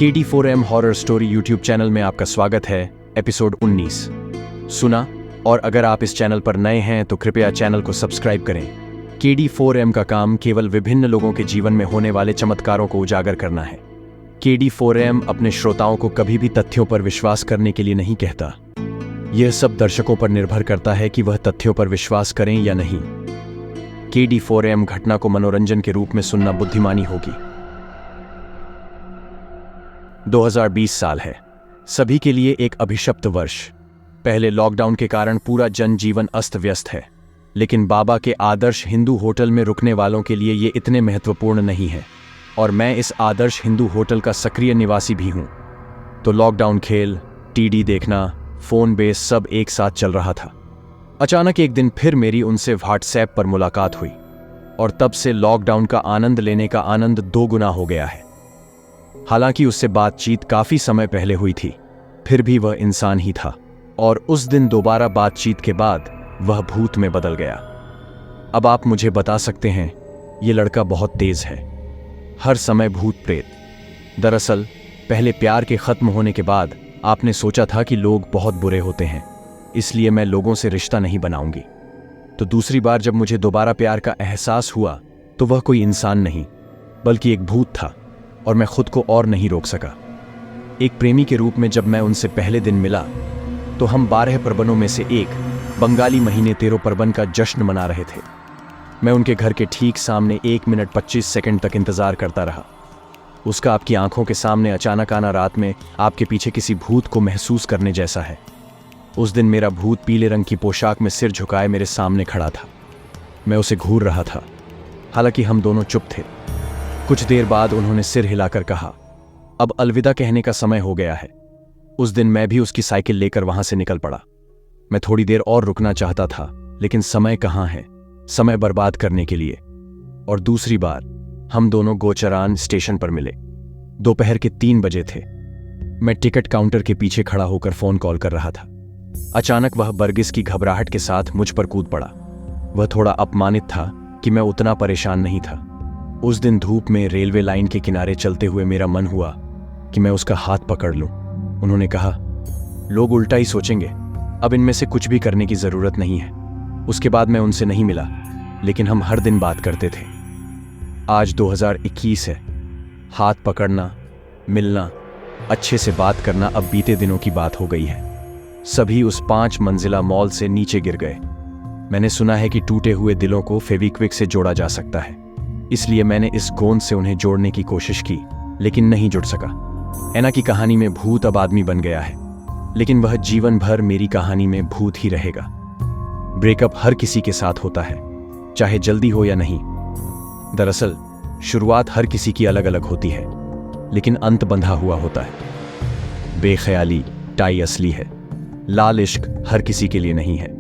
KD4M horror story YouTube channel में आपका स्वागत है। एपिसोड 19 सुना। और अगर आप इस चैनल पर नए हैं तो कृपया चैनल को सब्सक्राइब करें। KD4M का काम केवल विभिन्न लोगों के जीवन में होने वाले चमत्कारों को उजागर करना है। KD4M अपने श्रोताओं को कभी भी तथ्यों पर विश्वास करने के लिए नहीं कहता। यह सब दर्शकों पर निर्भर करता है कि वह तथ्यों पर विश्वास करें या नहीं। KD4M घटना को मनोरंजन के रूप में सुनना बुद्धिमानी होगी। 2020 साल है, सभी के लिए एक अभिशप्त वर्ष। पहले लॉकडाउन के कारण पूरा जनजीवन अस्त व्यस्त है, लेकिन बाबा के आदर्श हिंदू होटल में रुकने वालों के लिए ये इतने महत्वपूर्ण नहीं है, और मैं इस आदर्श हिंदू होटल का सक्रिय निवासी भी हूं। तो लॉकडाउन खेल, TD देखना, फोन बेस सब एक साथ चल रहा था। अचानक एक दिन फिर मेरी उनसे व्हाट्सएप पर मुलाकात हुई, और तब से लॉकडाउन का आनंद लेने का आनंद 2 गुना हो गया है। हालांकि उससे बातचीत काफी समय पहले हुई थी, फिर भी वह इंसान ही था, और उस दिन दोबारा बातचीत के बाद वह भूत में बदल गया। अब आप मुझे बता सकते हैं, ये लड़का बहुत तेज है, हर समय भूत प्रेत। दरअसल पहले प्यार के खत्म होने के बाद आपने सोचा था कि लोग बहुत बुरे होते हैं, इसलिए मैं लोगों से रिश्ता नहीं बनाऊंगी। तो दूसरी बार जब मुझे दोबारा प्यार का एहसास हुआ तो वह कोई इंसान नहीं बल्कि एक भूत था, और मैं खुद को और नहीं रोक सका। एक प्रेमी के रूप में जब मैं उनसे पहले दिन मिला तो हम 12 पर्वणों में से एक बंगाली महीने 13 पर्वन का जश्न मना रहे थे। मैं उनके घर के ठीक सामने 1 मिनट 25 सेकंड तक इंतजार करता रहा। उसका आपकी आंखों के सामने अचानक आना रात में आपके पीछे किसी भूत को महसूस करने जैसा है। उस दिन मेरा भूत पीले रंग की पोशाक में सिर झुकाए मेरे सामने खड़ा था। मैं उसे घूर रहा था, हालांकि हम दोनों चुप थे। कुछ देर बाद उन्होंने सिर हिलाकर कहा, अब अलविदा कहने का समय हो गया है। उस दिन मैं भी उसकी साइकिल लेकर वहां से निकल पड़ा। मैं थोड़ी देर और रुकना चाहता था, लेकिन समय कहाँ है समय बर्बाद करने के लिए। और दूसरी बार हम दोनों गोचरान स्टेशन पर मिले। दोपहर के 3 बजे थे। मैं टिकट काउंटर के पीछे खड़ा होकर फोन कॉल कर रहा था। अचानक वह बरगिस की घबराहट के साथ मुझ पर कूद पड़ा। वह थोड़ा अपमानित था कि मैं उतना परेशान नहीं था। उस दिन धूप में रेलवे लाइन के किनारे चलते हुए मेरा मन हुआ कि मैं उसका हाथ पकड़ लूं। उन्होंने कहा, लोग उल्टा ही सोचेंगे, अब इनमें से कुछ भी करने की जरूरत नहीं है। उसके बाद मैं उनसे नहीं मिला, लेकिन हम हर दिन बात करते थे। आज 2021 है। हाथ पकड़ना, मिलना, अच्छे से बात करना अब बीते दिनों की बात हो गई है। सभी उस 5 मंजिला मॉल से नीचे गिर गए। मैंने सुना है कि टूटे हुए दिलों को फेविक्विक से जोड़ा जा सकता है, इसलिए मैंने इस गोंद से उन्हें जोड़ने की कोशिश की, लेकिन नहीं जुड़ सका। ऐना की कहानी में भूत अब आदमी बन गया है, लेकिन वह जीवन भर मेरी कहानी में भूत ही रहेगा। ब्रेकअप हर किसी के साथ होता है, चाहे जल्दी हो या नहीं। दरअसल शुरुआत हर किसी की अलग अलग होती है, लेकिन अंत बंधा हुआ होता है। बेख्याली टाई असली है, लाल इश्क हर किसी के लिए नहीं है।